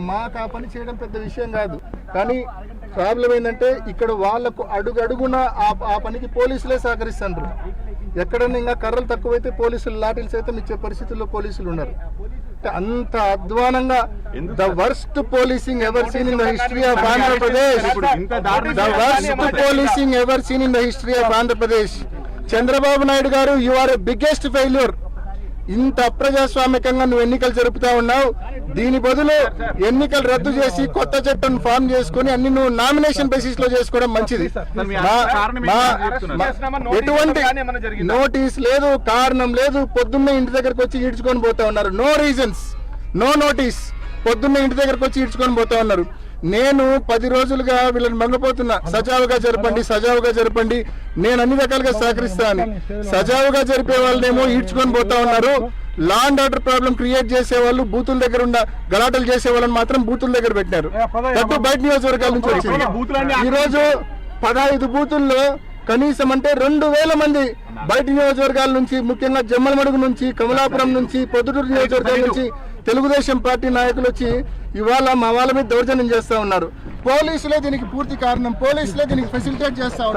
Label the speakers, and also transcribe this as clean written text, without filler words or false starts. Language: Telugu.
Speaker 1: మాకు ఆ పని చేయడం పెద్ద విషయం కాదు, కానీ ప్రాబ్లం ఏంటంటే ఇక్కడ వాళ్ళకు అడుగడుగున ఆ పనికి పోలీసులే సహకరిస్తున్నారు. ఎక్కడన్నా ఇంకా కర్రలు తక్కువైతే పోలీసులు లాఠీలు సైతం ఇచ్చే పరిస్థితుల్లో పోలీసులు ఉన్నారు. అంత అధ్వానంగా the worst policing ever seen in the history of Andhra Pradesh, the worst policing ever seen in the history of Andhra Pradesh. Chandrababu Naidu గారు, you are a biggest failure. ఇంత అప్రజాస్వామికంగా నువ్వు ఎన్నికలు జరుపుతా ఉన్నావు. దీని బదులు ఎన్నికలు రద్దు చేసి కొత్త చట్టం ఫామ్ చేసుకుని అన్ని నువ్వు నామినేషన్ బేసిస్ లో చేసుకోవడం మంచిది. ఎటువంటి నోటీస్ లేదు, కారణం లేదు, పొద్దున్నే ఇంటి దగ్గరకు వచ్చి ఈడ్చుకొని పోతా ఉన్నారు. నో రీజన్స్, నో నోటీస్, పొద్దున్నే ఇంటి దగ్గరకు వచ్చి ఈడ్చుకొని పోతా ఉన్నారు. నేను 10 రోజులుగా వీళ్ళని మంగపోతున్నా, సజావుగా జరపండి, సజావుగా జరపండి, నేను అన్ని రకాలుగా సహకరిస్తాను. సజావుగా జరిపే వాళ్ళనేమో ఈడ్చుకొని పోతా ఉన్నారు. Law and order problem create చేసే వాళ్ళు, బూతుల దగ్గర ఉన్న గలాటలు చేసే వాళ్ళని మాత్రం బూతుల దగ్గర పెట్టినారు. తప్పు బయట నియోజకవర్గాల నుంచి వచ్చింది. ఈరోజు 15 బూతుల్లో కనీసం అంటే 2000 మంది బయట నియోజకవర్గాల నుంచి, ముఖ్యంగా జమ్మలమడుగు నుంచి, కమలాపురం నుంచి, పొద్దుటూరు నియోజకవర్గాల నుంచి తెలుగుదేశం పార్టీ నాయకులు వచ్చి ఇవాళ మా వాళ్ళ మీద దౌర్జన్యం చేస్తా ఉన్నారు. పోలీసులే దీనికి పూర్తి కారణం, పోలీసులే దీనికి ఫెసిలిటేట్ చేస్తా ఉన్నారు.